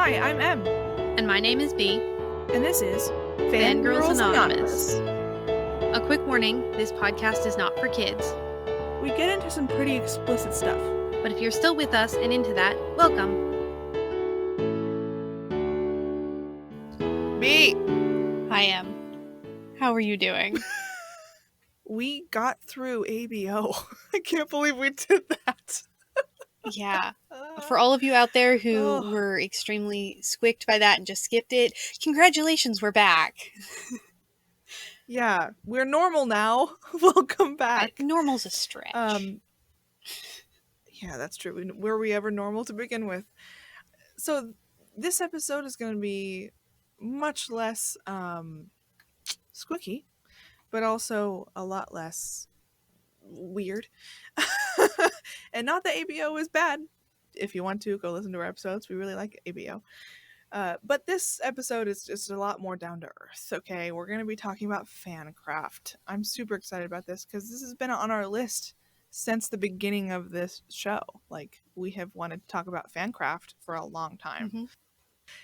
Hi, I'm Em. And my name is Bea. And this is Fangirls Anonymous. A quick warning, this podcast is not for kids. We get into some pretty explicit stuff. But if you're still with us and into that, welcome. Bea! Hi, Em. How are you doing? We got through ABO. I can't believe we did that. Yeah. For all of you out there who Oh. were extremely squicked by that and just skipped it, congratulations, we're back. Yeah, we're normal now. Welcome back. Normal's a stretch. Yeah, that's true. Were we ever normal to begin with? So this episode is going to be much less squicky, but also a lot less weird. And not that ABO is bad. If you want to, go listen to our episodes. We really like ABO. But this episode is just a lot more down to earth, okay? We're going to be talking about fancraft. I'm super excited about this because this has been on our list since the beginning of this show. Like, we have wanted to talk about fancraft for a long time. Mm-hmm.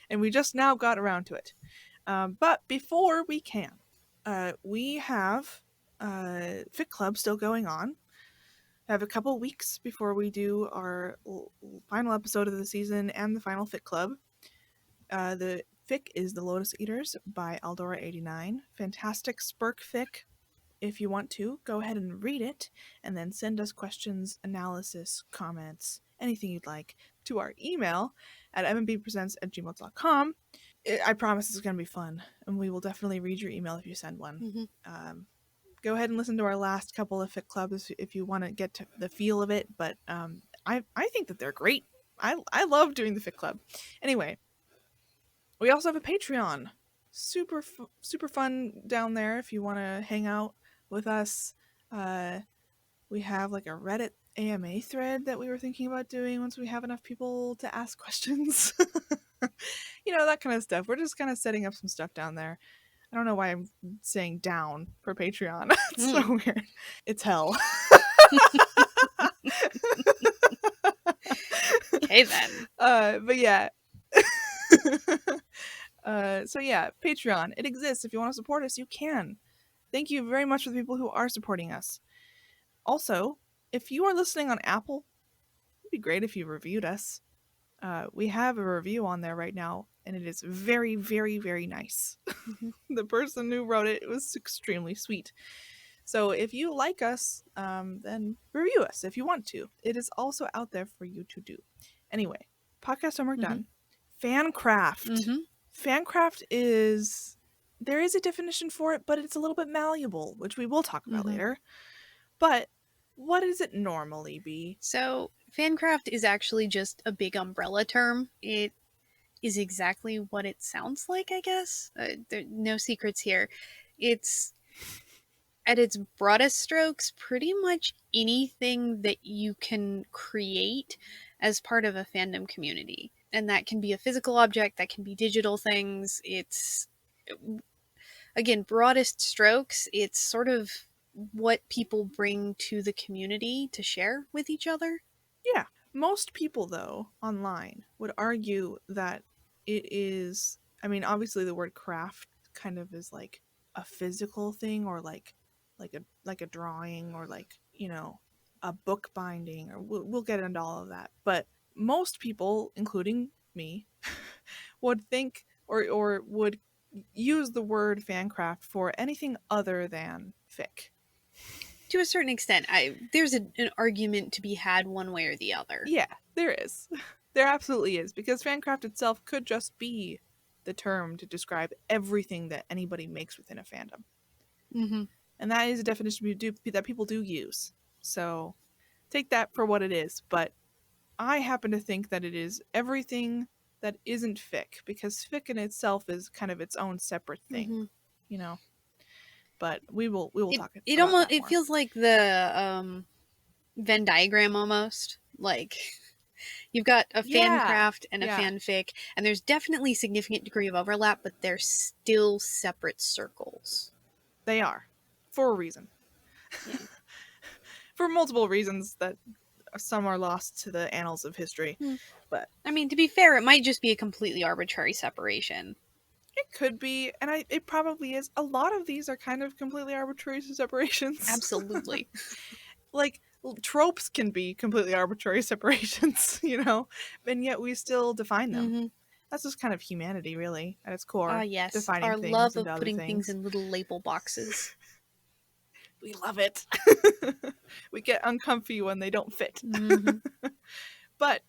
And we just now got around to it. But before we can, we have Fit Club still going on. I have a couple weeks before we do our final episode of the season and the final Fic Club. The fic is The Lotus Eaters by Aldora89. Fantastic Spurk fic. If you want to, go ahead and read it, and then send us questions, analysis, comments, anything you'd like, to our email at mandbeapresents@gmail.com. I promise it's going to be fun, and we will definitely read your email if you send one. Mm-hmm. Go ahead and listen to our last couple of Fic Clubs if you want to get to the feel of it, but I think that they're great. I love doing the Fic Club. Anyway, we also have a Patreon. Super fun down there if you want to hang out with us. We have like a Reddit AMA thread that we were thinking about doing once we have enough people to ask questions. You know, that kind of stuff. We're just kind of setting up some stuff down there. I don't know why I'm saying down for Patreon. It's so weird. It's hell. Okay then. But yeah. So yeah, Patreon. It exists. If you want to support us, you can. Thank you very much for the people who are supporting us. Also, if you are listening on Apple, it'd be great if you reviewed us. We have a review on there right now, and it is very, very, very nice. The person who wrote it was extremely sweet. So if you like us, then review us if you want to. It is also out there for you to do. Anyway, podcast homework done. Fancraft. Fancraft is... There is a definition for it, but it's a little bit malleable, which we will talk about later. But what does it normally be? So, fancraft is actually just a big umbrella term. It is exactly what it sounds like, I guess. There no secrets here. It's, at its broadest strokes, pretty much anything that you can create as part of a fandom community. And that can be a physical object, that can be digital things. It's, again, broadest strokes. It's sort of what people bring to the community to share with each other. Yeah. Most people, though, online would argue that it is... I mean, obviously the word craft kind of is like a physical thing, or like a drawing, or like, you know, a book binding, or we'll get into all of that. But most people, including me, would think or would use the word fancraft for anything other than fic. To a certain extent, there's an argument to be had one way or the other. Yeah, there is. There absolutely is, because fancraft itself could just be the term to describe everything that anybody makes within a fandom. And that is a definition that people do use. So take that for what it is. But I happen to think that it is everything that isn't fic, because fic in itself is kind of its own separate thing, you know. But we will talk about it almost that more. It feels like the Venn diagram almost. Like, you've got a fancraft and a fanfic, and there's definitely a significant degree of overlap, but they're still separate circles. They are, for a reason. Yeah. For multiple reasons that some are lost to the annals of history. But I mean, to be fair, it might just be a completely arbitrary separation. it could be, and it probably is. A lot of these are kind of completely arbitrary separations. Absolutely. Like, tropes can be completely arbitrary separations, and yet we still define them. Mm-hmm. That's just kind of humanity, really, at its core. Yes. Defining Our things love into of other putting things things. in little label boxes. We love it. We get uncomfy when they don't fit. Mm-hmm. But,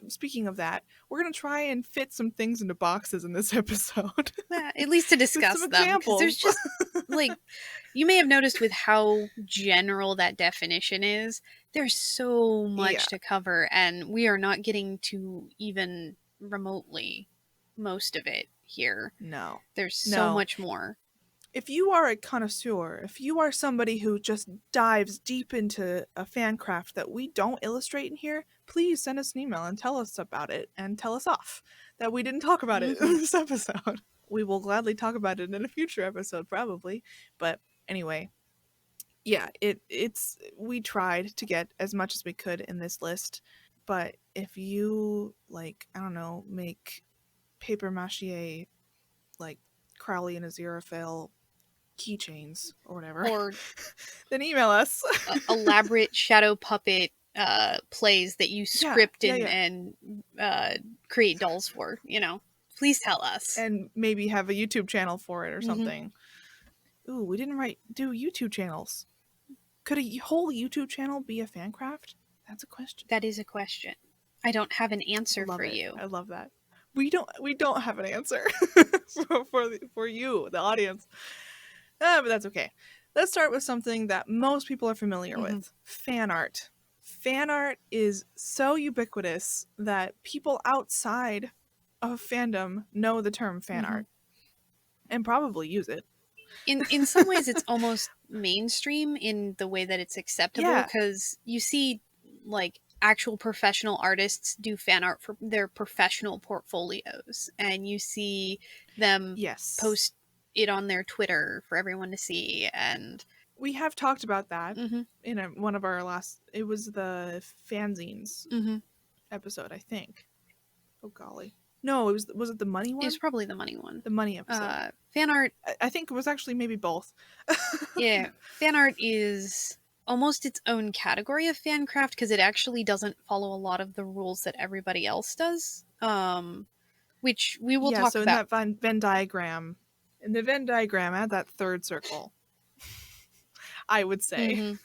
speaking of that, we're going to try and fit some things into boxes in this episode. Yeah, at least to discuss some them. Because there's examples. just, like, you may have noticed with how general that definition is, there's so much Yeah. to cover, and we are not getting to even remotely most of it here. No. There's so much more. If you are a connoisseur, if you are somebody who just dives deep into a fan craft that we don't illustrate in here, please send us an email and tell us about it and tell us off that we didn't talk about it in this episode. We will gladly talk about it in a future episode, probably. But anyway, yeah, we tried to get as much as we could in this list. But if you, like, I don't know, make paper mache, like, Crowley and Aziraphale keychains or whatever, Or then email us. Elaborate shadow puppet plays that you script and create dolls for, please tell us. And maybe have a YouTube channel for it or something. Ooh, we didn't do YouTube channels. Could a whole YouTube channel be a fan craft? That's a question. That is a question. I don't have an answer for you. I love that. We don't have an answer for you, the audience. But that's okay. Let's start with something that most people are familiar with. Fan art. Fan art is so ubiquitous that people outside of fandom know the term fan art and probably use it. In some ways, it's almost mainstream in the way that it's acceptable, because you see, like, actual professional artists do fan art for their professional portfolios, and you see them post it on their Twitter for everyone to see. And we have talked about that in one of our last, it was the fanzines episode, I think. Oh golly, no, was it the money one? It was probably the money one. The money episode. Fan art, I think it was actually maybe both. Yeah, fan art is almost its own category of fan craft, because it actually doesn't follow a lot of the rules that everybody else does, which we will talk so about. In that Venn diagram, add that third circle, I would say.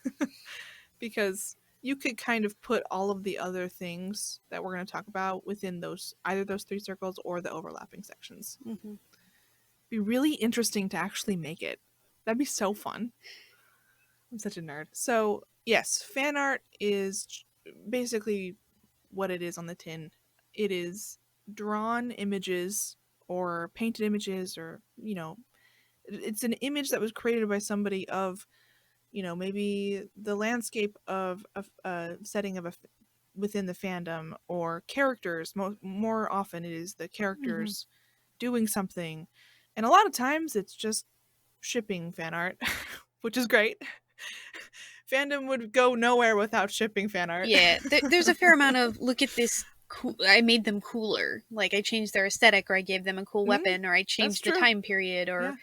Because you could kind of put all of the other things that we're going to talk about within either those three circles or the overlapping sections. Be really interesting to actually make it. That'd be so fun. I'm such a nerd. So yes, fan art is basically what it is on the tin. It is drawn images or painted images, or it's an image that was created by somebody of maybe the landscape of a setting of within the fandom, or characters. More often it is the characters doing something, and a lot of times it's just shipping fan art, which is great. Fandom would go nowhere without shipping fan art. Yeah, there's a fair amount of, look at this, I made them cooler, like I changed their aesthetic, or I gave them a cool weapon, or I changed the time period, or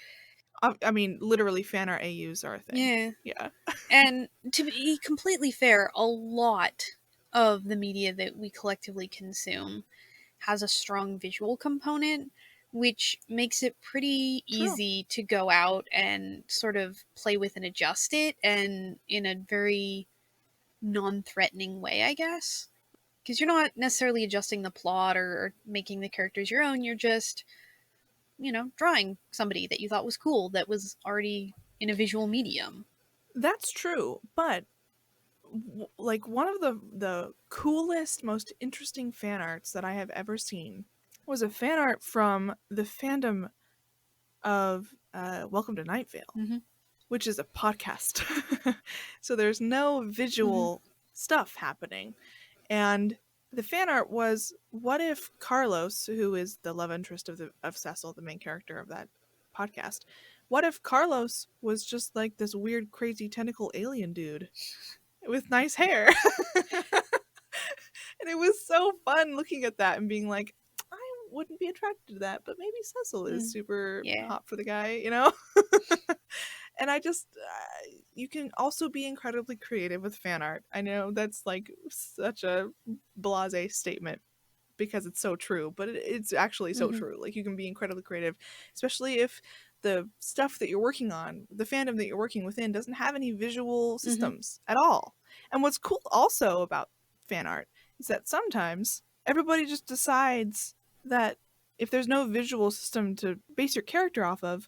I mean, literally fan art AUs are a thing. Yeah. And to be completely fair, a lot of the media that we collectively consume has a strong visual component, which makes it pretty easy to go out and sort of play with and adjust it, and in a very non-threatening way, I guess. Because you're not necessarily adjusting the plot or making the characters your own, you're just, drawing somebody that you thought was cool that was already in a visual medium. That's true, but like one of the coolest, most interesting fan arts that I have ever seen was a fan art from the fandom of Welcome to Night Vale, which is a podcast. So there's no visual stuff happening. And the fan art was, what if Carlos, who is the love interest of Cecil, the main character of that podcast, what if Carlos was just like this weird, crazy tentacle alien dude? with nice hair. And it was so fun looking at that and being like, I wouldn't be attracted to that, but maybe Cecil is super Yeah. hot for the guy, you know? And I just, you can also be incredibly creative with fan art. I know that's like such a blase statement because it's so true, but it's actually so Mm-hmm. true. Like, you can be incredibly creative, especially if the stuff that you're working on, the fandom that you're working within, doesn't have any visual Mm-hmm. systems at all. And what's cool also about fan art is that sometimes everybody just decides that if there's no visual system to base your character off of,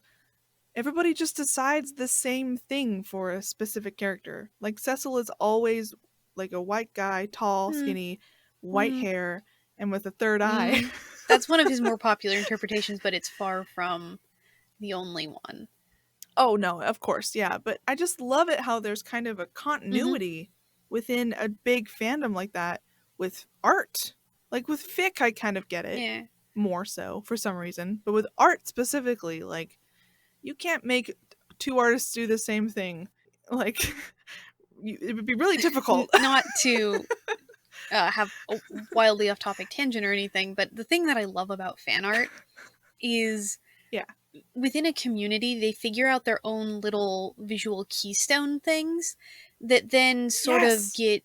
everybody just decides the same thing for a specific character. Like, Cecil is always like a white guy, tall, skinny, white Mm-hmm. hair, and with a third eye. Mm-hmm. That's one of his more popular interpretations, but it's far from the only one. Oh no, of course, yeah, but I just love it how there's kind of a Mm-hmm. continuity within a big fandom like that with art. Like with fic, I kind of get it Yeah. more so for some reason, but with art specifically, like, you can't make two artists do the same thing. Like, it would be really difficult. Not to have a wildly off topic tangent or anything, but the thing that I love about fan art is Yeah. within a community, they figure out their own little visual keystone things that then sort of Yes. get,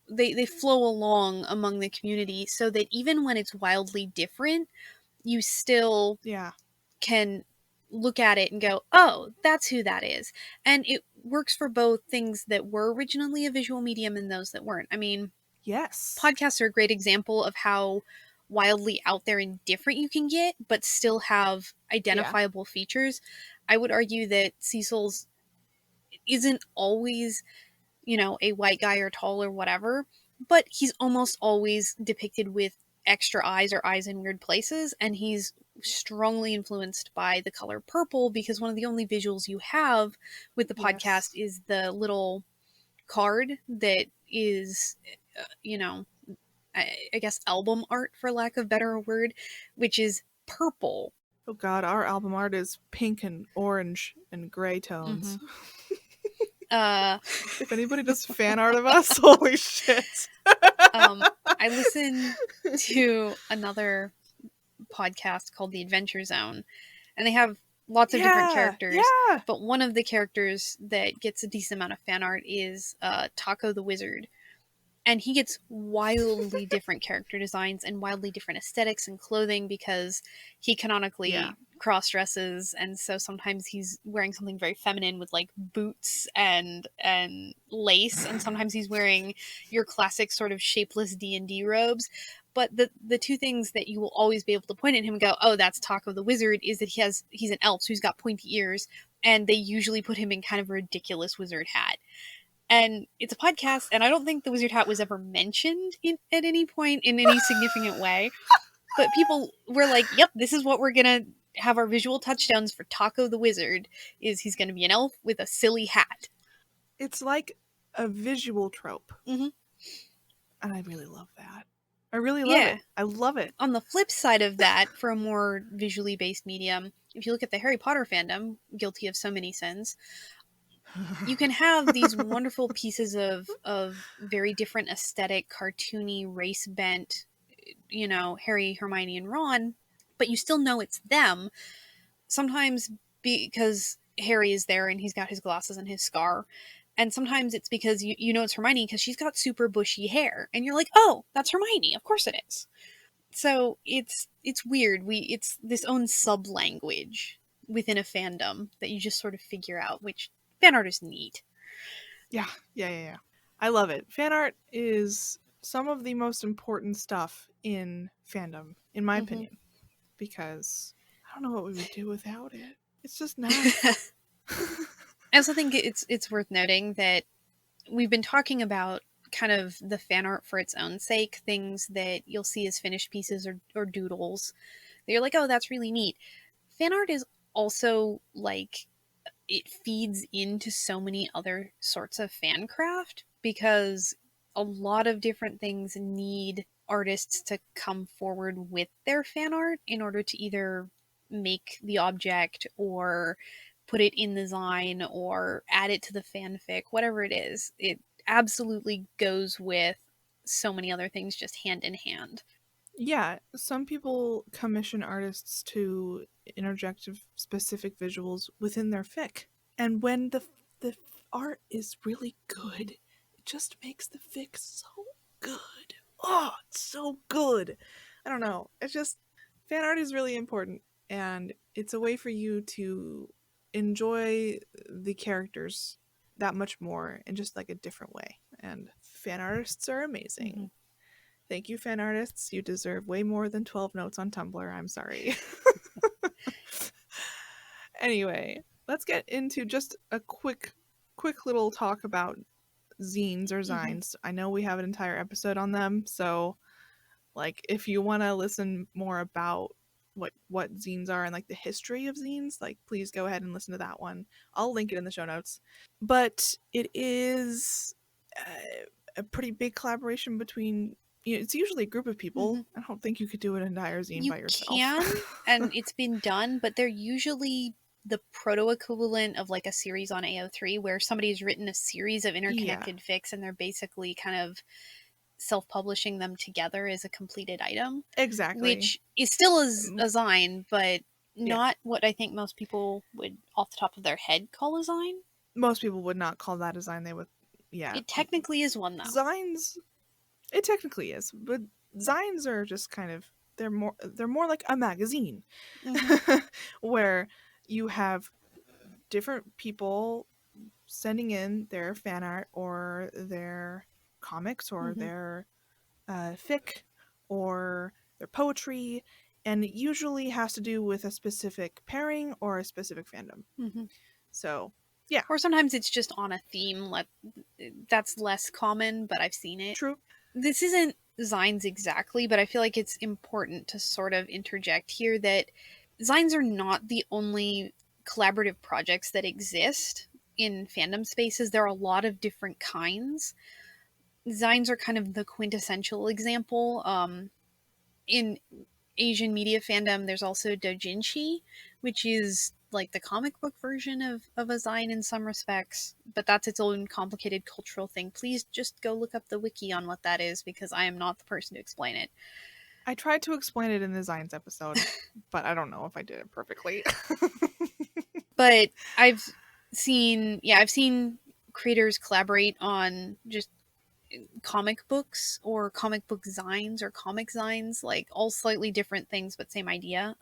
they flow along among the community so that even when it's wildly different, you still Yeah. can look at it and go, oh, that's who that is. And it works for both things that were originally a visual medium and those that weren't. I mean, Yes. podcasts are a great example of how wildly out there and different you can get, but still have Yeah. identifiable features. I would argue that Cecil's isn't always, a white guy or tall or whatever, but he's almost always depicted with extra eyes or eyes in weird places, and he's strongly influenced by the color purple because one of the only visuals you have with the podcast Yes. is the little card that is, you know, I guess album art for lack of better word, which is purple. Oh god, our album art is pink and orange and gray Mm-hmm. tones. Uh, If anybody does fan art of us, holy shit. I listen to another podcast called The Adventure Zone, and they have lots of different Yeah. characters. Yeah. But one of the characters that gets a decent amount of fan art is Taco the Wizard, and he gets wildly different character designs and wildly different aesthetics and clothing because he Yeah. canonically cross dresses, and so sometimes he's wearing something very feminine with like boots and lace, and sometimes he's wearing your classic sort of shapeless D&D robes. But the two things that you will always be able to point at him and go, oh, that's Taco the Wizard, is that he's an elf, so he's got pointy ears, and they usually put him in kind of a ridiculous wizard hat. And it's a podcast, and I don't think the wizard hat was ever mentioned at any point in any significant way. But people were like, "Yep, this is what we're gonna have our visual touchdowns for Taco the Wizard. Is he's gonna be an elf with a silly hat?" It's like a visual trope. Mm-hmm. And I really love that. I really love Yeah. it. I love it. On the flip side of that, for a more visually based medium, if you look at the Harry Potter fandom, guilty of so many sins, you can have these wonderful pieces of very different aesthetic, cartoony, race bent, Harry, Hermione, and Ron, but you still know it's them. Sometimes because Harry is there and he's got his glasses and his scar. And sometimes it's because you know it's Hermione because she's got super bushy hair, and you're like, oh, that's Hermione. Of course it is. So it's weird. It's this own sub language within a fandom that you just sort of figure out, which fan art is neat. Yeah. I love it. Fan art is some of the most important stuff in fandom, in my Mm-hmm. opinion, because I don't know what we would do without it. It's just nice. I also think it's worth noting that we've been talking about kind of the fan art for its own sake, things that you'll see as finished pieces or doodles that you're like, oh, that's really neat. Fan art is also like, it feeds into so many other sorts of fan craft because a lot of different things need artists to come forward with their fan art in order to either make the object or put it in the design or add it to the fanfic, whatever it is. absolutely goes with so many other things just hand in hand. Yeah, some people commission artists to interject specific visuals within their fic. And when the art is really good, it just makes the fic so good. Oh, it's so good. I don't know. It's just fan art is really important, and it's a way for you to enjoy the characters that much more in just like a different way. And fan artists are Mm-hmm. amazing. Thank you, fan artists. You deserve way more than 12 notes on Tumblr. I'm sorry. Anyway, let's get into just a quick little talk about zines or Mm-hmm. zines. I know we have an entire episode on them, so like if you want to listen more about what zines are and like the history of zines, like please go ahead and listen to that one. I'll link it in the show notes. But it is a pretty big collaboration between, you know, it's usually a group of Mm-hmm. people. I don't think you could do an entire zine You by yourself. can, and it's been done, but they're usually the proto equivalent of like a series on AO3 where somebody's written a series of Yeah, interconnected fics and they're basically kind of self publishing them together as a completed item, exactly. which is still a zine, but Yeah, not what I think most people would, off the top of their head, call a zine. most people would not call that a zine. They would, yeah. It technically is one, though. Zines, it technically is, but zines are just kind of, they're more like a magazine Mm-hmm. where you have different people sending in their fan art or their comics or Mm-hmm. their fic or their poetry, and it usually has to do with a specific pairing or a specific fandom. Mm-hmm. So, yeah, Or sometimes it's just on a theme. That's less common, but I've seen it. true. This isn't zines exactly, but I feel like it's important to sort of interject here that zines are not the only collaborative projects that exist in fandom spaces. There are a lot of different kinds. Zines are kind of the quintessential example. In Asian media fandom, there's also doujinshi, which is like the comic book version of a zine in some respects, but that's its own complicated cultural thing. Please just go look up the wiki on what that is because I am not the person to explain it. I tried to explain it in the Zines episode, but I don't know if I did it perfectly. But I've seen creators collaborate on just comic books or comic book zines or comic zines, like all slightly different things but same idea.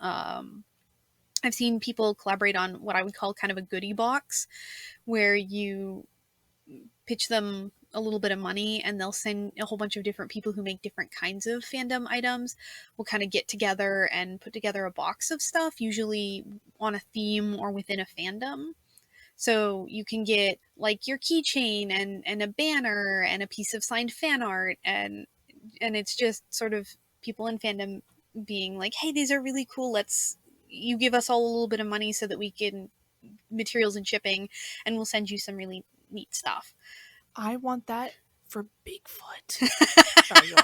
I've seen people collaborate on what I would call kind of a goodie box, where you pitch them a little bit of money and they'll send a whole bunch of different people who make different kinds of fandom items will kind of get together and put together a box of stuff, usually on a theme or within a fandom. So you can get like your keychain and a banner and a piece of signed fan art, and it's just sort of people in fandom being like, hey, these are really cool, let's, you give us all a little bit of money so that we can materials and shipping, and we'll send you some really neat stuff. I want that for Bigfoot. Sorry, go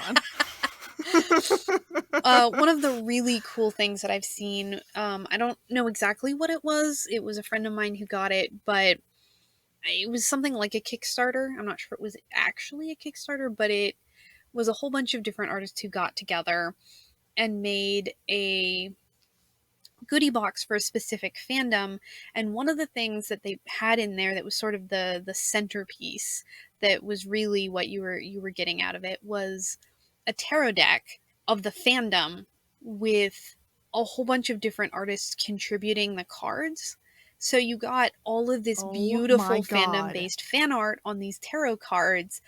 on. One of the really cool things that I've seen, I don't know exactly what it was. It was a friend of mine who got it, but it was something like a Kickstarter. I'm not sure it was actually a Kickstarter, but it was a whole bunch of different artists who got together and made a goodie box for a specific fandom. And one of the things that they had in there that was sort of the centerpiece, that was really what you were getting out of it, was a tarot deck of the fandom with a whole bunch of different artists contributing the cards. So you got all of this Oh my beautiful fandom god. based fan art on these tarot cards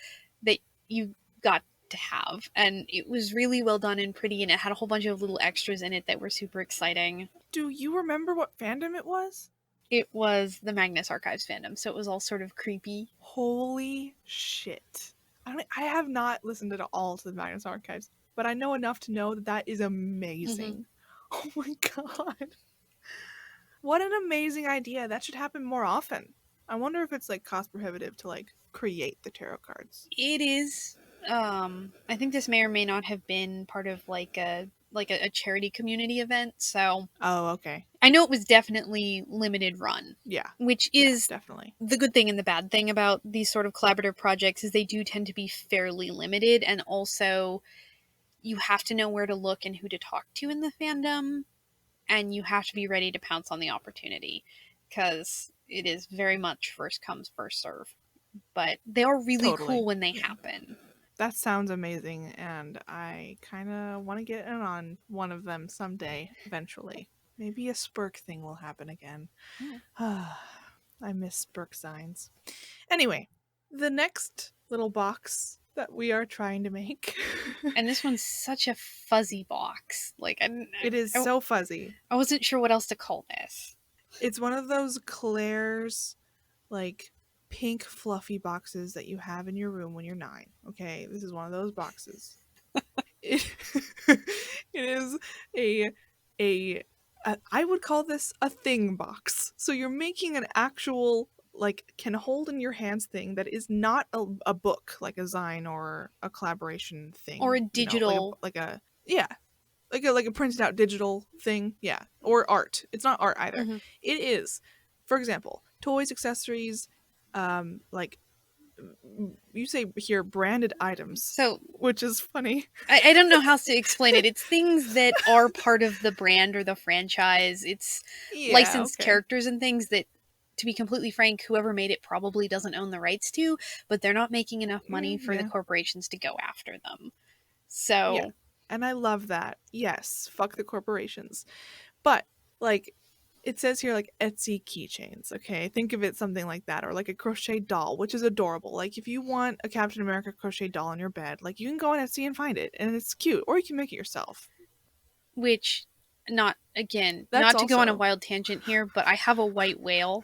that you got to have, and it was really well done and pretty, and it had a whole bunch of little extras in it that were super exciting. Do you remember what fandom it was? It was the Magnus Archives fandom, so it was all sort of creepy. Holy shit. I have not listened at all to the Magnus Archives, but I know enough to know that that is Mm-hmm. amazing. Oh my god. What an amazing idea. That should happen more often. I wonder if it's like cost prohibitive to like create the tarot cards. It is. I think this may or may not have been part of like a like a charity community event. So Oh, okay. I know it was definitely limited run, Yeah. which Yeah, is definitely. the good thing and the bad thing about these sort of collaborative projects is they do tend to be fairly limited, and also you have to know where to look and who to talk to in the fandom, and you have to be ready to pounce on the opportunity because it is very much first comes first serve. But they are really cool Totally. when they Yeah. happen. That sounds amazing, and I kind of want to get in on one of them someday, eventually. Maybe a Spurk thing will happen again. I miss Spurk signs. Anyway, the next little box that we are trying to make. And this one's such a fuzzy box. Like It is so fuzzy. I wasn't sure what else to call this. It's one of those Claire's, like, pink fluffy boxes that you have in your room when you're 9. Okay, this is one of those boxes. It, it is a I would call this a thing box. So you're making an actual, like, can hold in your hands thing that is not a book, like a zine or a collaboration thing, Or a you know, like digital. yeah, like a printed out digital thing, yeah, or art. It's not art either. Mhm. It is, for example, toys, accessories, like, you say here branded items, So which is funny. I don't know how to explain it. It's things that are part of the brand or the franchise. It's Yeah, licensed okay. characters and things that, to be completely frank, whoever made it probably doesn't own the rights to, but they're not making enough money for the Yeah, corporations to go after them. yeah, So, and I love that. Yes, fuck the corporations. But, like, it says here, like, Etsy keychains, okay? Think of it something like that, or like a crochet doll, which is adorable. Like, if you want a Captain America crochet doll in your bed, like, you can go on Etsy and find it, and it's cute, or you can make it yourself. which, not, again, That's not to go on a also wild tangent here, but I have a white whale,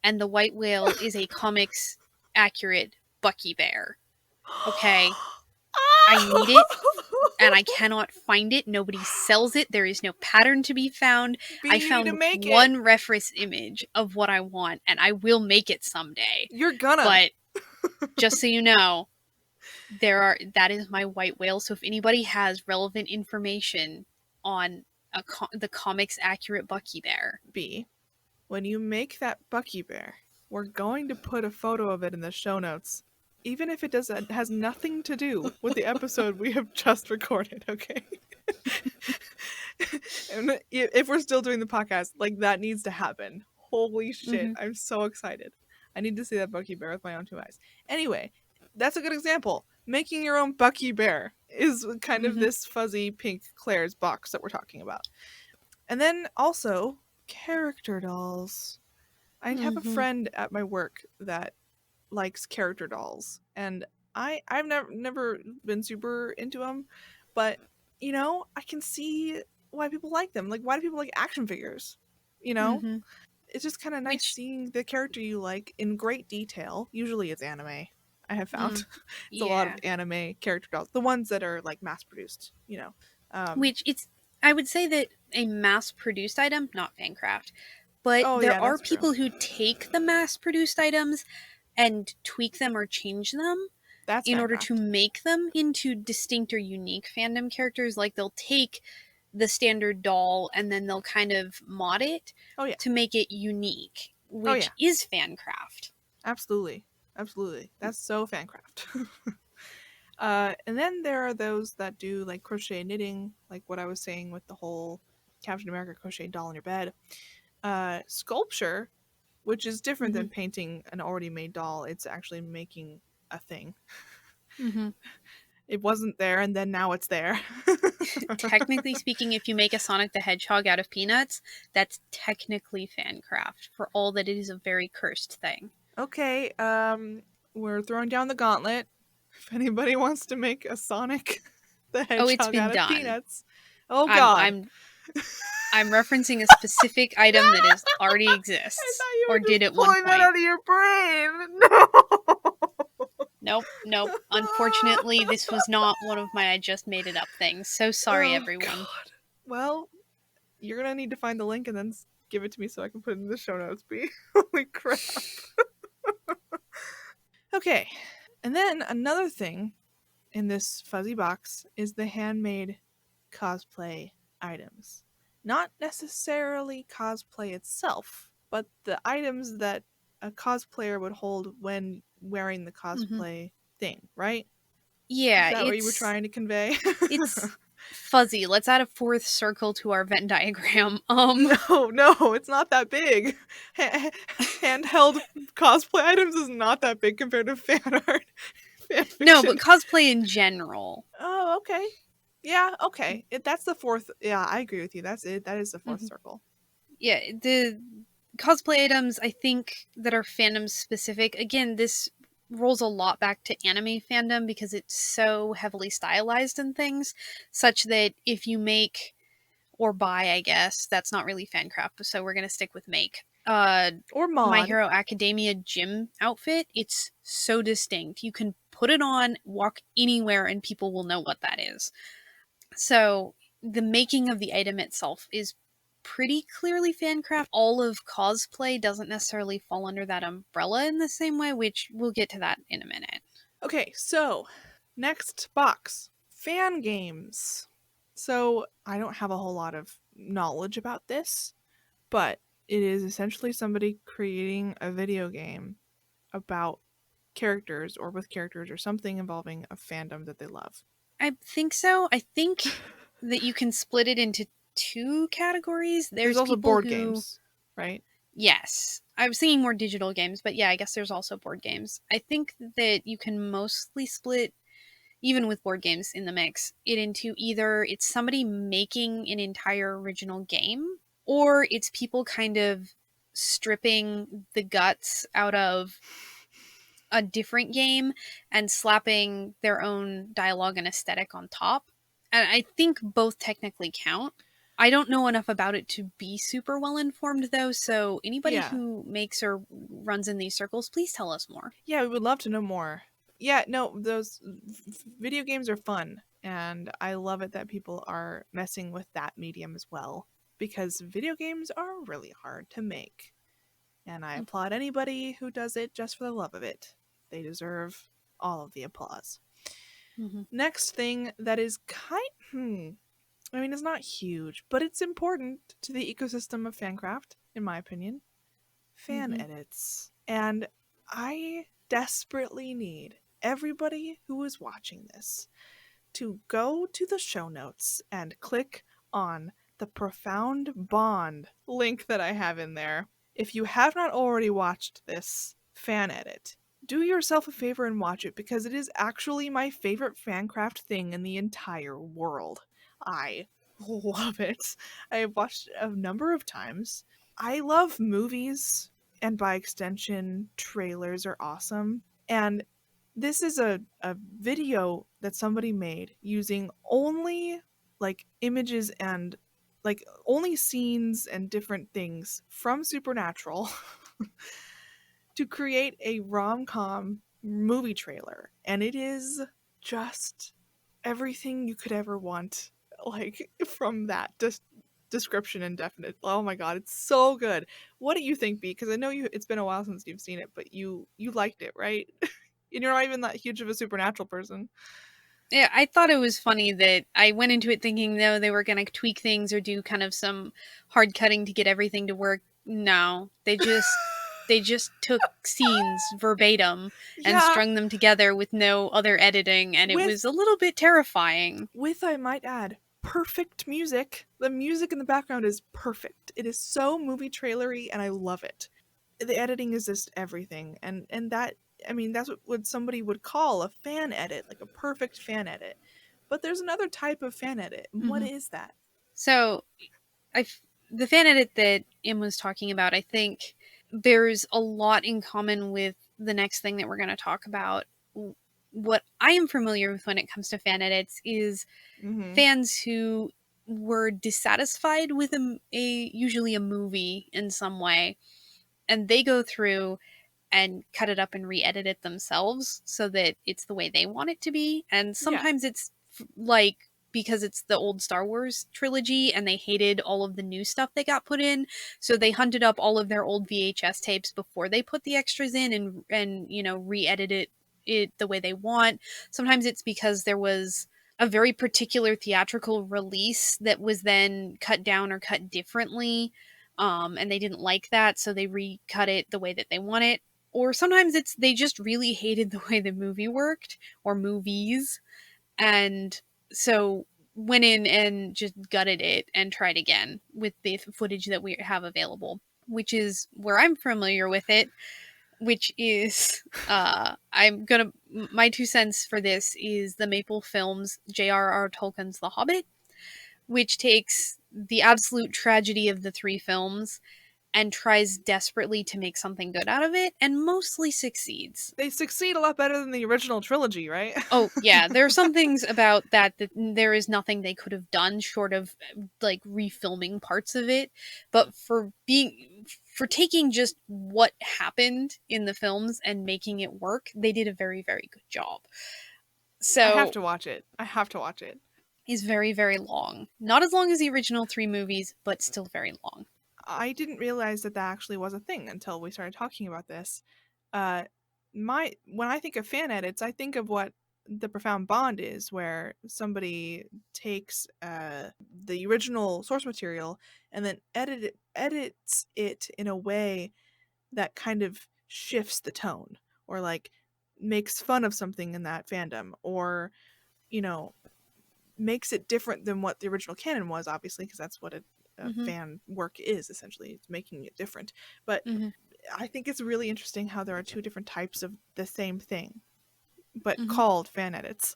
and the white whale is a comics accurate Bucky Bear. Okay? I need it, and I cannot find it. Nobody sells it. There is no pattern to be found. B, I you need to found make it. one reference image of what I want, and I will make it someday. You're gonna. But just so you know, that is my white whale. So if anybody has relevant information on the comics accurate Bucky Bear, B, when you make that Bucky Bear, we're going to put a photo of it in the show notes, even if it has nothing to do with the episode we have just recorded, okay? And if we're still doing the podcast, like, that needs to happen. Holy shit, Mhm. I'm so excited. I need to see that Bucky Bear with my own 2 eyes. Anyway, that's a good example. Making your own Bucky Bear is kind of Mhm. this fuzzy pink Claire's box that we're talking about. And then also character dolls. I have a Mhm. friend at my work that likes character dolls, and I've never been super into them, but, you know, I can see why people like them. Like, why do people like action figures? You know, Mhm. it's just kind of nice Which, seeing the character you like in great detail. Usually it's anime. I have found it's a lot of yeah. anime character dolls, the ones that are like mass produced. Which it's I would say that a mass produced item, not fancraft, but Oh there yeah, are that's true. people who take the mass produced items and tweak them or change them That's in order to fancraft. make them into distinct or unique fandom characters. Like they'll take the standard doll and then they'll kind of mod it Oh yeah. to make it unique, Oh which yeah. is fancraft. Absolutely. Absolutely. That's so fancraft. And then there are those that do, like, crochet knitting, like what I was saying with the whole Captain America crochet doll in your bed. Sculpture, which is different Mm-hmm. than painting an already made doll. It's actually making a thing. Mm-hmm. It wasn't there, and then now it's there. Technically speaking, if you make a Sonic the Hedgehog out of peanuts, that's technically fancraft, for all that it is a very cursed thing. Okay, we're throwing down the gauntlet. If anybody wants to make a Sonic the Oh, it's Hedgehog been out of done. peanuts, oh I'm god. I'm I'm referencing a specific item that is already I exists thought you or were did just at one pulling that point. out of your brain. No. Nope, nope. Unfortunately, this was not one of my I just made it up things. So sorry, Oh everyone. god. Well, you're gonna need to find the link and then give it to me so I can put it in the show notes. B. Holy crap. Okay, and then another thing in this fuzzy box is the handmade cosplay items. Not necessarily cosplay itself, but the items that a cosplayer would hold when wearing the Mm-hmm. cosplay thing, right? Is Yeah, that what you were trying to convey? it's fuzzy. Let's add a fourth circle to our Venn diagram. No, it's not that big. Handheld cosplay items is not that big compared to fan art, fan No, but fiction. cosplay in general. Oh, okay. Yeah, okay. That's the fourth. Yeah, I agree with you. That's it. That is the fourth Mm-hmm. circle. Yeah, the cosplay items I think that are fandom specific. Again, this rolls a lot back to anime fandom because it's so heavily stylized and things, such that if you make or buy, I guess that's not really fan craft, so we're gonna stick with make. Or My mod. Hero Academia gym outfit, it's so distinct. You can put it on, walk anywhere, and people will know what that is. So the making of the item itself is pretty clearly fancraft. All of cosplay doesn't necessarily fall under that umbrella in the same way, which we'll get to that in a minute. Okay, so next box, fan games. So I don't have a whole lot of knowledge about this, but it is essentially somebody creating a video game about characters or with characters or something involving a fandom that they love. I think so. I think that you can split it into two categories. There's There's also people board who, games, right? yes, I was thinking more digital games, but yeah, I guess there's also board games. I think that you can mostly split, even with board games in the mix, it into either it's somebody making an entire original game, or it's people kind of stripping the guts out of a different game and slapping their own dialogue and aesthetic on top. And I think both technically count. I don't know enough about it to be super well informed though, so anybody Yeah. who makes or runs in these circles, please tell us more. Yeah, we would love to know more. Yeah, no, those video games are fun, and I love it that people are messing with that medium as well because video games are really hard to make. And I applaud anybody who does it just for the love of it. They deserve all of the applause. Mm-hmm. Next thing that is I mean, it's not huge, but it's important to the ecosystem of fancraft, in my opinion. Fan Mm-hmm. edits. And I desperately need everybody who is watching this to go to the show notes and click on the Profound Bond link that I have in there. If you have not already watched this fan edit, do yourself a favor and watch it because it is actually my favorite fancraft thing in the entire world. I love it. I have watched it a number of times. I love movies, and by extension, trailers are awesome. And this is a video that somebody made using only like images and like only scenes and different things from Supernatural to create a rom-com movie trailer, and it is just everything you could ever want, like from that description and definite. Oh my god, it's so good. What do you think, B? Because I know it's been a while since you've seen it, but you liked it, right? And you're not even that huge of a Supernatural person. Yeah, I thought it was funny that I went into it thinking, no, they were going to tweak things or do kind of some hard cutting to get everything to work. No, they just took scenes verbatim and Yeah, strung them together with no other editing, and it with was a little bit terrifying. I might add, perfect music. The music in the background is perfect. It is so movie trailery, and I love it. The editing is just everything, and that, I mean, that's what somebody would call a fan edit, like a perfect fan edit. But there's another type of fan edit. What Hmm. is that? So, the fan edit that Im was talking about, I think there's a lot in common with the next thing that we're going to talk about. What I am familiar with when it comes to fan edits is Mm-hmm. fans who were dissatisfied with usually a movie in some way, and they go through and cut it up and re-edit it themselves so that it's the way they want it to be. And Yeah. sometimes it's like because it's the old Star Wars trilogy and they hated all of the new stuff they got put in, so they hunted up all of their old VHS tapes before they put the extras in and re-edited it the way they want. Sometimes it's because there was a very particular theatrical release that was then cut down or cut differently. And they didn't like that, so they recut it the way that they want it. Or sometimes it's they just really hated the way the movie worked, or movies, and so went in and just gutted it and tried again with the footage that we have available, which is where I'm familiar with it, which is I'm gonna my 2 cents for this is the Maple Films J.R.R. Tolkien's The Hobbit, which takes the absolute tragedy of the three films and tries desperately to make something good out of it, and mostly succeeds. They succeed a lot better than the original trilogy, right? Oh, yeah, there are some things about that there is nothing they could have done short of like refilming parts of it, but for taking just what happened in the films and making it work, they did a very, very good job. I have So, to watch it. I have to watch it. is very, very long. Not as long as the original 3 movies, but still very long. I didn't realize that that actually was a thing until we started talking about this. Uh, when I think of fan edits, I think of what the Profound Bond is, where somebody takes the original source material and then edits it in a way that kind of shifts the tone, or like makes fun of something in that fandom, or you know makes it different than what the original canon was, obviously, because that's what a Mm-hmm. fan work is, essentially. It's making it different. But Mm-hmm. I think it's really interesting how there are two different types of the same thing, but Mm-hmm. called fan edits.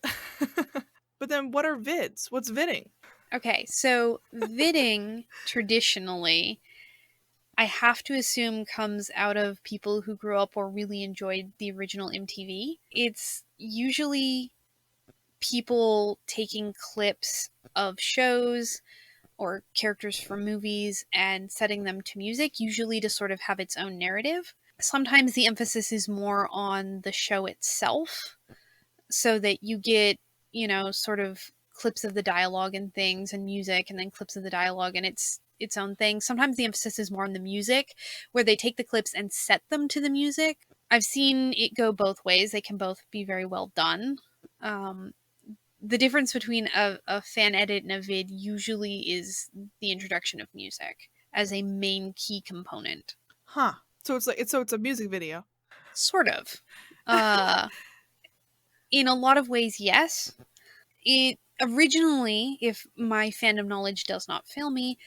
But then what are vids? What's vidding? Okay, so vidding traditionally, I have to assume, comes out of people who grew up or really enjoyed the original MTV. It's usually people taking clips of shows or characters from movies and setting them to music, usually to sort of have its own narrative. Sometimes the emphasis is more on the show itself, so that you get, sort of clips of the dialogue and things and music, and then clips of the dialogue and its own thing. Sometimes the emphasis is more on the music, where they take the clips and set them to the music. I've seen it go both ways. They can both be very well done. Um, the difference between a fan edit and a vid usually is the introduction of music as a main key component. Huh. So it's a music video. Sort of. Uh, in a lot of ways, yes. It originally, if my fandom knowledge does not fail me,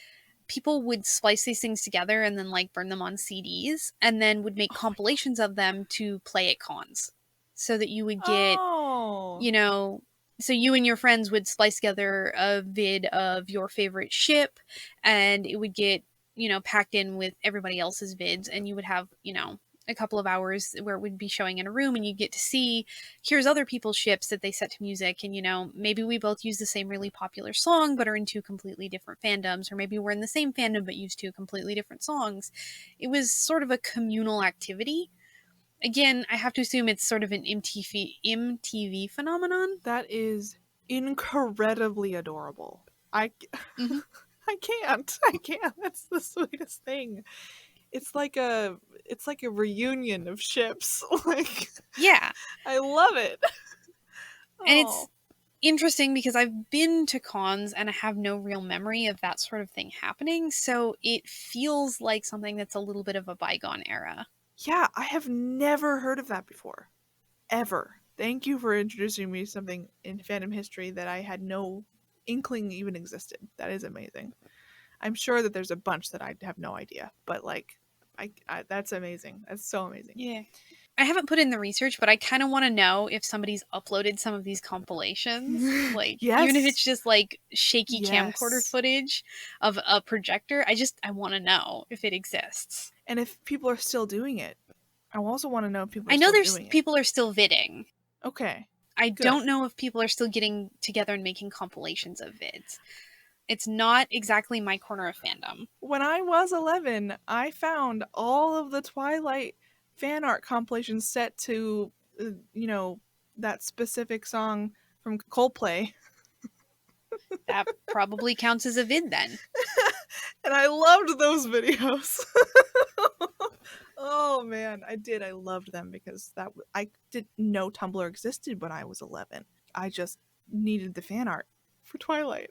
people would splice these things together and then like burn them on CDs and then would make Oh my compilations of them to play at cons. So that you would get, Oh. you know, so you and your friends would splice together a vid of your favorite ship, and it would get, packed in with everybody else's vids, and you would have, a couple of hours where it would be showing in a room, and you get to see, here's other people's ships that they set to music, and maybe we both use the same really popular song but are in two completely different fandoms, or maybe we're in the same fandom but use two completely different songs. It was sort of a communal activity. Again, I have to assume it's sort of an MTV phenomenon. That is incredibly adorable. I Mm-hmm. I can't. I can't. That's the sweetest thing. It's like a reunion of ships. Like, Yeah. I love it. And it's Oh. interesting because I've been to cons and I have no real memory of that sort of thing happening, so it feels like something that's a little bit of a bygone era. Yeah, I have never heard of that before. Ever. Thank you for introducing me to something in fandom history that I had no inkling even existed. That is amazing. I'm sure that there's a bunch that I have no idea, but like, I that's amazing. That's so amazing. Yeah. I haven't put in the research, but I kind of want to know if somebody's uploaded some of these compilations. Like, even if Yes. it's just like shaky camcorder Yes. footage of a projector, I want to know if it exists. And if people are still doing it, I also want to know if people are I know still there's doing it. people are still vidding. Okay. I Good. don't know if people are still getting together and making compilations of vids. It's not exactly my corner of fandom. When I was 11, I found all of the Twilight fan art compilations set to, that specific song from Coldplay. That probably counts as a vid then. And I loved those videos. Oh man, I did. I loved them because I didn't know Tumblr existed when I was 11. I just needed the fan art for Twilight.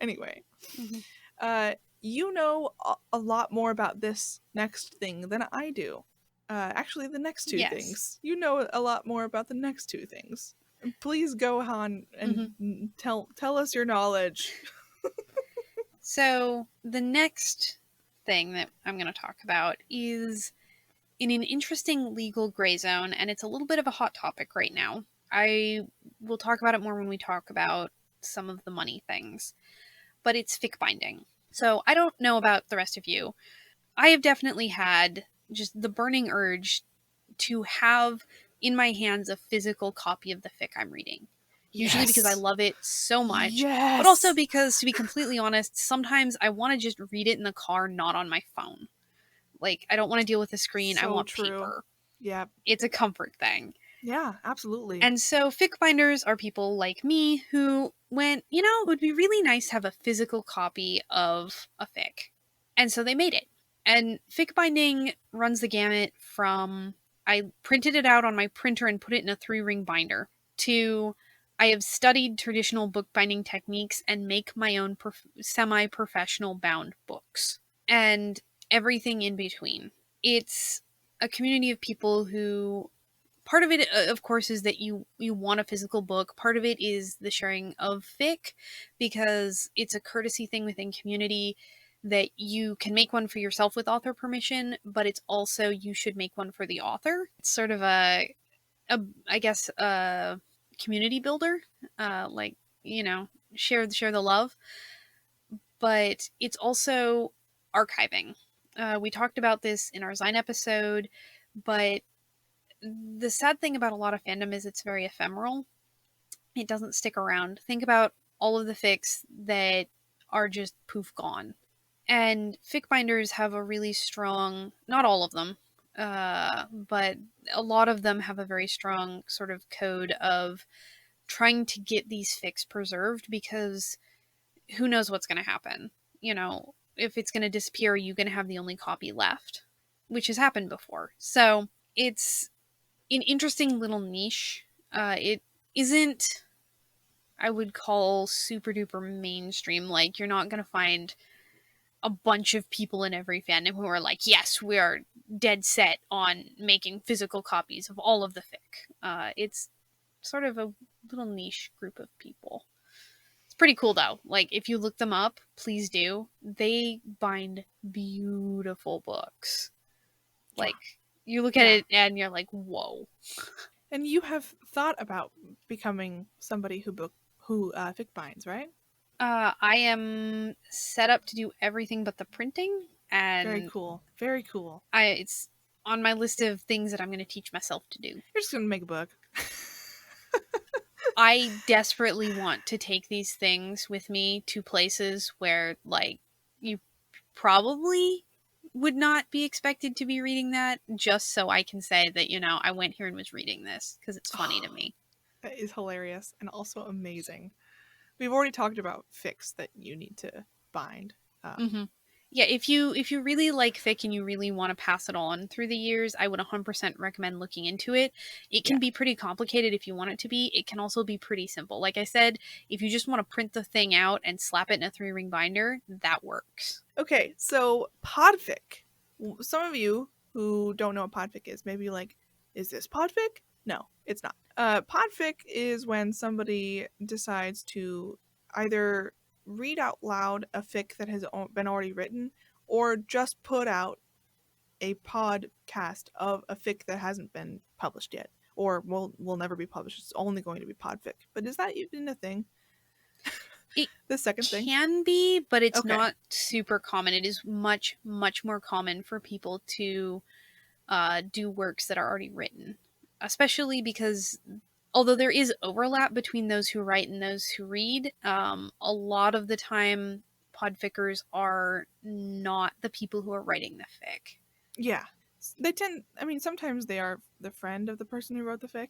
Anyway, Mhm. you know a lot more about this next thing than I do. Actually, the next two Yes. things. You know a lot more about the next two things. Please go on and tell us your knowledge. So the next thing that I'm going to talk about is in an interesting legal gray zone, and it's a little bit of a hot topic right now. I will talk about it more when we talk about some of the money things, but it's fic binding. So I don't know about the rest of you. I have definitely had just the burning urge to have in my hands a physical copy of the fic I'm reading. Usually because I Yes. love it so much, but also Yes. because, to be completely honest, sometimes I want to just read it in the car, not on my phone. Like, I don't want to deal with a screen. I So want true. paper. Yeah. It's a comfort thing. Yeah, absolutely. And so, fic binders are people like me who went, it would be really nice to have a physical copy of a fic. And so they made it. And fic binding runs the gamut from I printed it out on my printer and put it in a 3-ring binder to I have studied traditional bookbinding techniques and make my own semi professional bound books and everything in between. It's a community of people who part of it of course is that you want a physical book. Part of it is the sharing of fic because it's a courtesy thing within community that you can make one for yourself with author permission, but it's also you should make one for the author. It's sort of a I guess a community builder, like share the love, but it's also archiving. We talked about this in our Zine episode, but the sad thing about a lot of fandom is it's very ephemeral. It doesn't stick around. Think about all of the fics that are just poof gone. And fic binders have a really strong, not all of them, but a lot of them have a very strong sort of code of trying to get these fics preserved because who knows what's going to happen. If it's going to disappear, are you going to have the only copy left? Which has happened before. So it's an interesting little niche. It isn't, I would call, super duper mainstream. Like, you're not going to find a bunch of people in every fandom who are like, yes, we are dead set on making physical copies of all of the fic. It's sort of a little niche group of people. It's pretty cool though. Like, if you look them up, please do. They bind beautiful books. Like, you look at it and you're like, whoa. And you have thought about becoming somebody who fic binds, right? I am set up to do everything but the printing, Very and cool. Very cool. it's on my list of things that I'm going to teach myself to do. You're just gonna make a book. I desperately want to take these things with me to places where, like, you probably would not be expected to be reading that, just so I can say that, I went here and was reading this, because it's funny to me. That is hilarious and also amazing. We've already talked about fics that you need to bind. Yeah, if you really like fic and you really want to pass it on through the years, I would 100% recommend looking into it. It can be pretty complicated if you want it to be. It can also be pretty simple. Like I said, if you just want to print the thing out and slap it in a 3-ring binder, that works. Okay, so podfic. Some of you who don't know what podfic is, maybe like, is this podfic? No, it's not. Podfic is when somebody decides to either read out loud a fic that has been already written, or just put out a podcast of a fic that hasn't been published yet, or will never be published. It's only going to be podfic. But is that even a thing? The second thing can be, but it's not super common. It is much, much more common for people to do works that are already written, especially because although there is overlap between those who write and those who read, a lot of the time podfickers are not the people who are writing the fic. Yeah. They tend, sometimes they are the friend of the person who wrote the fic.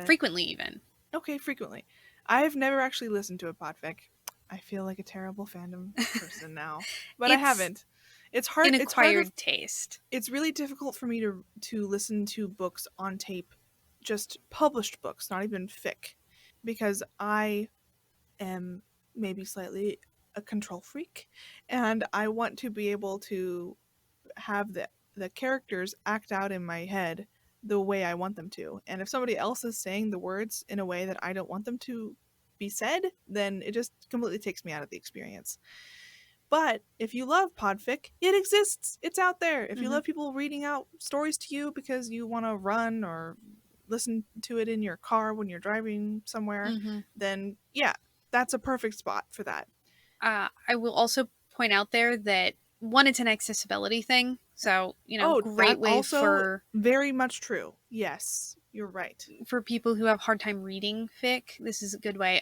Frequently, even. Okay, frequently. I've never actually listened to a podfic. I feel like a terrible fandom person now, but I haven't. It's hard. An acquired taste. It's really difficult for me to listen to books on tape, just published books, not even fic. because I am maybe slightly a control freak, and I want to be able to have the characters act out in my head the way I want them to. And if somebody else is saying the words in a way that I don't want them to be said, then it just completely takes me out of the experience. But if you love podfic, it exists. It's out there. If you Mm-hmm. love people reading out stories to you because you want to run or listen to it in your car when you're driving somewhere, Mm-hmm. then yeah, that's a perfect spot for that. I will also point out there that one, it's an accessibility thing. So, Oh, that great way also very much true. Yes, you're right. for people who have hard time reading fic. This is a good way.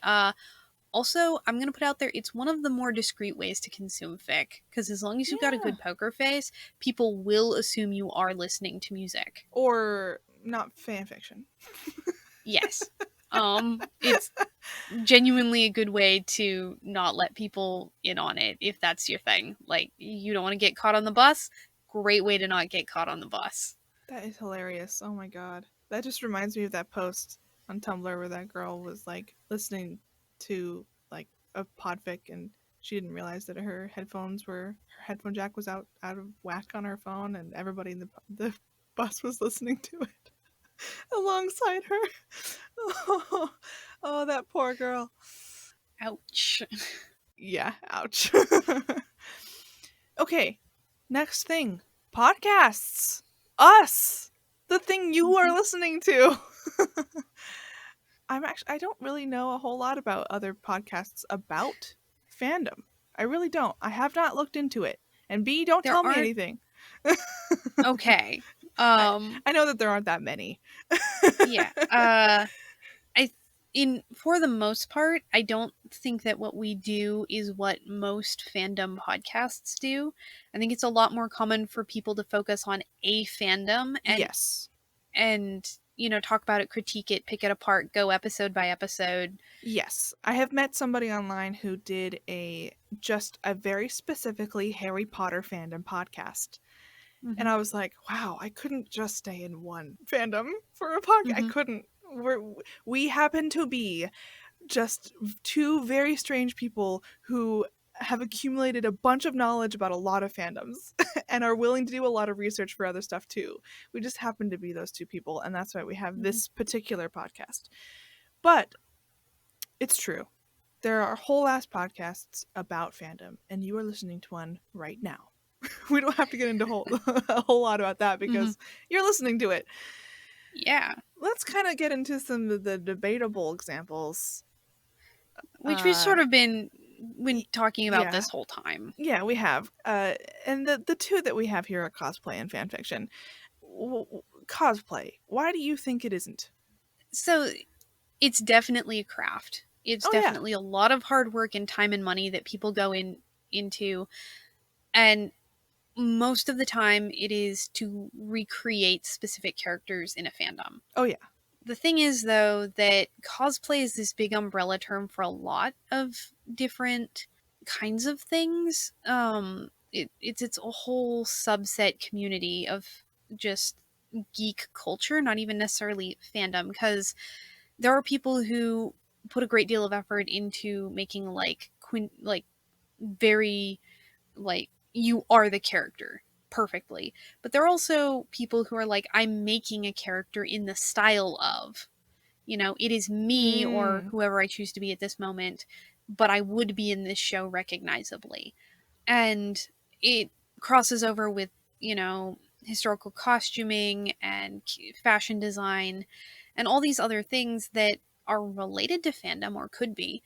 Also, I'm going to put out there it's one of the more discreet ways to consume fic because as long as you've got a Yeah. good poker face, people will assume you are listening to music. Or not fan fiction. Yes. It's genuinely a good way to not let people in on it if that's your thing. Like you don't want to get caught on the bus, great way to not get caught on the bus. That is hilarious. Oh my god. That just reminds me of that post on Tumblr where that girl was like listening to like a podfic and she didn't realize that her headphone jack was out of whack on her phone and everybody in the bus was listening to it alongside her. Oh, oh, that poor girl. Ouch. Yeah, ouch. Okay, next thing. Podcasts. Us. The thing you are Mhm. listening to. I don't really know a whole lot about other podcasts about fandom. I really don't. I have not looked into it. And B, don't There tell me aren't anything. okay. I Um I know that there aren't that many. yeah. I in for the most part, I don't think that what we do is what most fandom podcasts do. I think it's a lot more common for people to focus on a fandom Yes. and talk about it, critique it, pick it apart, go episode by episode. Yes. I have met somebody online who did just a very specifically Harry Potter fandom podcast. And Mm-hmm. I was like, wow, I couldn't just stay in one fandom for a podcast. I Mm-hmm. couldn't. We happen to be just two very strange people who have accumulated a bunch of knowledge about a lot of fandoms and are willing to do a lot of research for other stuff too. We just happen to be those two people, and that's why we have Mm-hmm. this particular podcast. But it's true. There are whole ass podcasts about fandom, and you are listening to one right now. We don't have to get into a whole lot about that Mm-hmm. because you're listening to it. Yeah, Let's kind of get into some of the debatable examples. which we've Uh, sort of been talking about yeah, this whole time. yeah, we have. And the two that we have here are cosplay and fanfiction. Cosplay. Why do you think it isn't? So it's definitely a craft. It's Oh yeah. definitely a lot of hard work and time and money that people go into, and most of the time it is to recreate specific characters in a fandom. Oh yeah. The thing is, though, that cosplay is this big umbrella term for a lot of different kinds of things. It's its a whole subset community of just geek culture, not even necessarily fandom, because there are people who put a great deal of effort into making like very like you are the character perfectly. But there are also people who are like, I'm making a character in the style of, it is me or Mm. whoever I choose to be at this moment, but I would be in this show recognizably. And it crosses over with, historical costuming and fashion design and all these other things that are related to fandom or could be,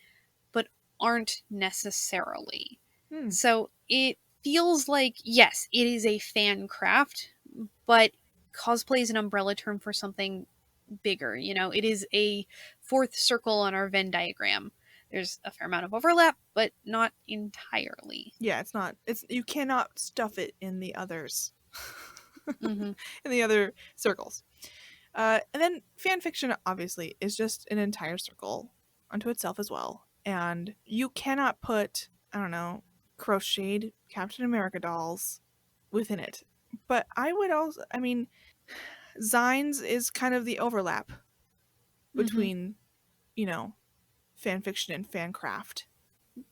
but aren't necessarily. Hmm. So it feels like, yes, it is a fan craft, but cosplay is an umbrella term for something bigger. It is a fourth circle on our Venn diagram. There's a fair amount of overlap, but not entirely. Yeah, it's not. It's you cannot stuff it in the others. Mm-hmm. In the other circles. And then fan fiction obviously is just an entire circle unto itself as well. And you cannot put, I don't know, crocheted Captain America dolls within it. But I would also, I mean, Zines is kind of the overlap Mm-hmm. between, you know. fan fiction and fan craft?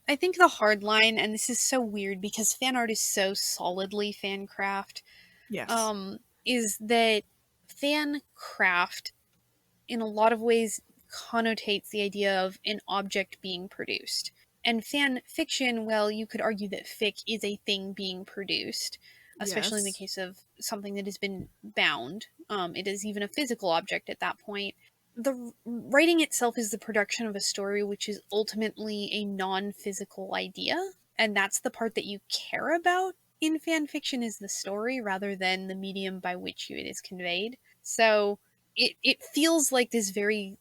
I think the hard line, and this is so weird because fan art is so solidly fan craft, Yes. is that fan craft in a lot of ways connotates the idea of an object being produced. And fan fiction, well, you could argue that fic is a thing being produced, especially in the Yes. case of something that has been bound. It is even a physical object at that point. The writing itself is the production of a story, which is ultimately a non physical idea. And that's the part that you care about in fan fiction is the story rather than the medium by which it is conveyed. So it feels like this very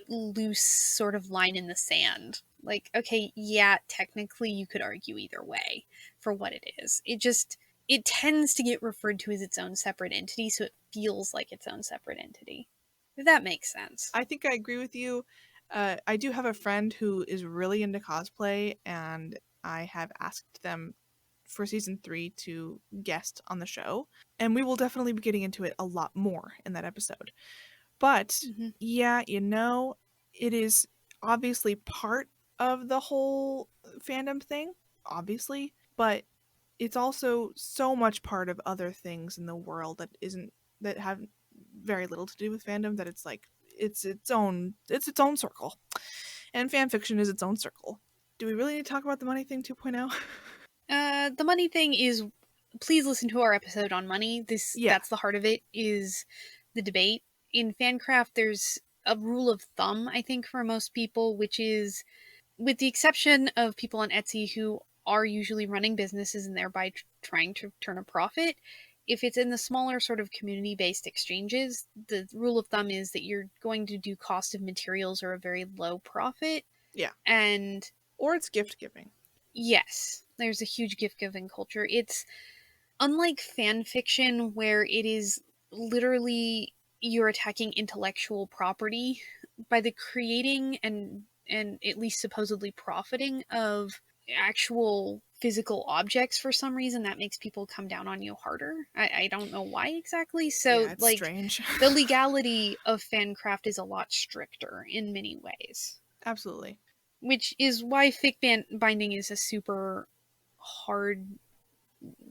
loose sort of line in the sand. Like, okay, yeah, technically you could argue either way for what it is. It tends to get referred to as its own separate entity, so it feels like its own separate entity. If that makes sense. I think I agree with you. I do have a friend who is really into cosplay, and I have asked them for season 3 to guest on the show, and we will definitely be getting into it a lot more in that episode. But Mm-hmm. yeah, it is obviously part of the whole fandom thing, obviously, but it's also so much part of other things in the world that have very little to do with fandom that it's like it's its own circle. And fan fiction is its own circle. Do we really need to talk about the money thing 2.0? The money thing is, please listen to our episode on money. Yeah. That's the heart of it, is the debate. In Fancraft, there's a rule of thumb, I think, for most people, which is, with the exception of people on Etsy who are usually running businesses and thereby trying to turn a profit, if it's in the smaller sort of community based exchanges, the rule of thumb is that you're going to do cost of materials or a very low profit. Yeah. And Or it's gift giving. yes, there's a huge gift giving culture. It's unlike fan fiction where it is literally you're attacking intellectual property by the creating and at least supposedly profiting of actual physical objects. For some reason that makes people come down on you harder. I don't know why exactly. So Yeah, it's like strange. the legality of fancraft is a lot stricter in many ways, Absolutely. which is why binding is a super hard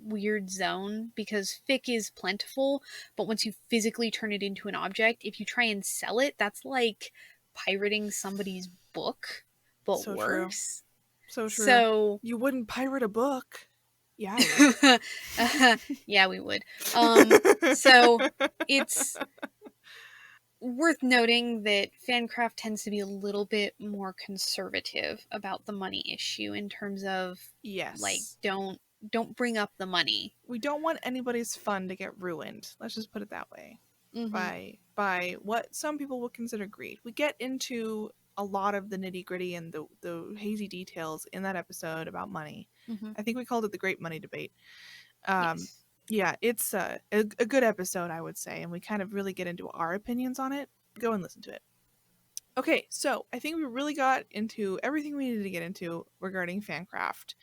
weird zone because fic is plentiful, but once you physically turn it into an object, if you try and sell it, that's like pirating somebody's book, but So true. worse. So true. So, You wouldn't pirate a book. Yeah, I would. yeah, we would. So it's worth noting that Fancraft tends to be a little bit more conservative about the money issue in terms of like Yes. don't bring up the money. We don't want anybody's fun to get ruined. Let's just put it that way. Mm-hmm. By what some people would consider greed. We get into a lot of the nitty-gritty and the hazy details in that episode about money. Mm-hmm. I think we called it the Great Money Debate. Um Yes. yeah, it's a good episode, I would say, and we kind of really get into our opinions on it. Go and listen to it. Okay, so I think we really got into everything we needed to get into regarding Fancraft.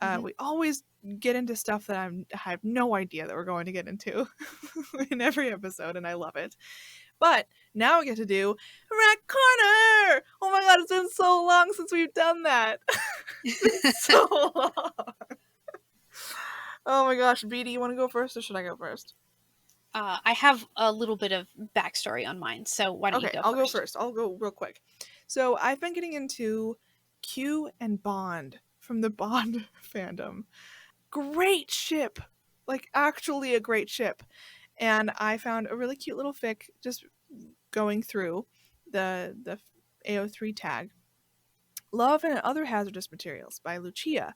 Mm-hmm. We always get into stuff that I have no idea that we're going to get into in every episode, and I love it. But now we get to do Rat Corner! Oh my god, it's been so long since we've done that. So long. Oh my gosh, Bea, do you want to go first or should I go first? I have a little bit of backstory on mine, so why don't you Okay, go I'll go first? first. I'll go real quick. So I've been getting into Q and Bond from the Bond fandom. Great ship! Like, actually a great ship. And I found a really cute little fic just going through the AO3 tag. Love and Other Hazardous Materials by Luchia.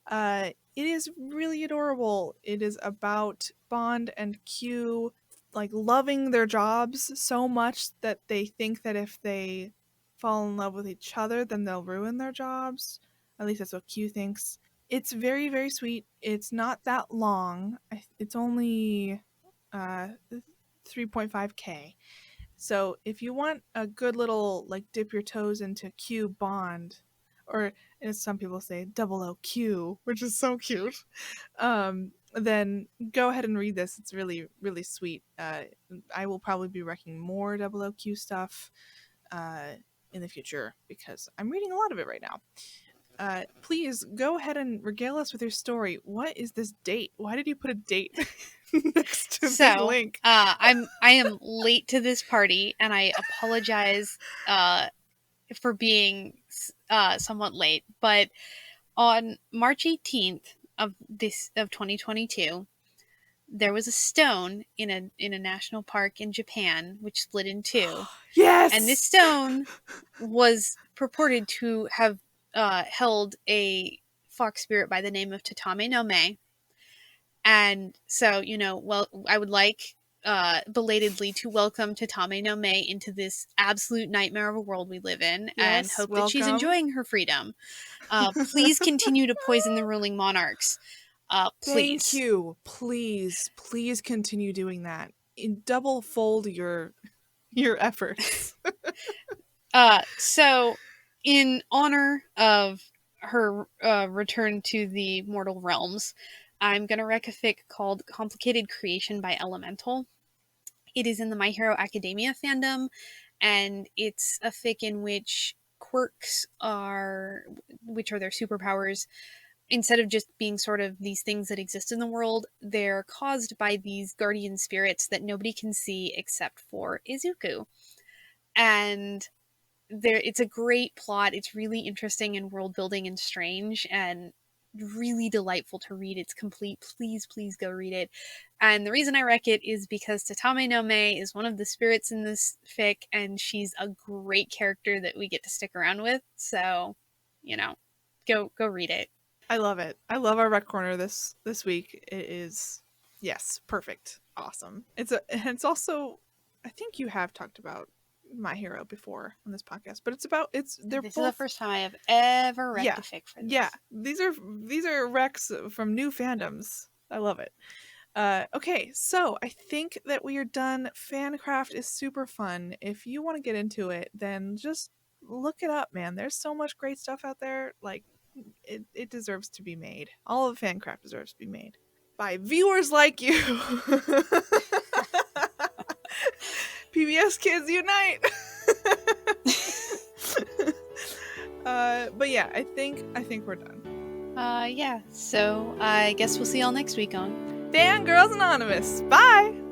It is really adorable. It is about Bond and Q like loving their jobs so much that they think that if they fall in love with each other, then they'll ruin their jobs. At least that's what Q thinks. It's very, very sweet. It's not that long. It's only 3.5K. So if you want a good little like dip your toes into Q Bond, or as some people say, double OQ, which is so cute, then go ahead and read this. It's really, really sweet. I will probably be wrecking more double OQ stuff. in the future because I'm reading a lot of it right now. Please go ahead and regale us with your story. What is this date? Why did you put a date next to this So, link? I am late to this party, and I apologize for being somewhat late. But on March 18th of 2022, there was a stone in a national park in Japan which split in two, Yes! and this stone was purported to have held a fox spirit by the name of Tatame no Mae. And so, well, I would like belatedly to welcome Tatame no Mae into this absolute nightmare of a world we live in, and Yes, hope that she's welcome. enjoying her freedom. Please continue to poison the ruling monarchs. Please. Thank you. Please continue doing that. In double fold your efforts. So, in honor of her return to the mortal realms, I'm going to rec a fic called Complicated Creation by Elemental. It is in the My Hero Academia fandom, and it's a fic in which quirks which are their superpowers, instead of just being sort of these things that exist in the world, they're caused by these guardian spirits that nobody can see except for Izuku. And it's a great plot. It's really interesting and world building and strange and really delightful to read. It's complete. Please go read it. And the reason I rec it is because Tatame no Mae is one of the spirits in this fic, and she's a great character that we get to stick around with. So, go read it. I love it. I love our rec corner this week. It is, yes, perfect. Awesome. It's also, I think you have talked about My Hero before on this podcast, but this is the first time I have ever read a fic for this. Yeah, these are recs from new fandoms. I love it. Okay, so I think that we are done. Fancraft is super fun. If you want to get into it, then just look it up, man. There's so much great stuff out there. Like, it deserves to be made. All of Fancraft deserves to be made by viewers like you. PBS kids unite. But yeah, I think we're done. Yeah. So I guess we'll see y'all next week on Fangirls Anonymous. Bye.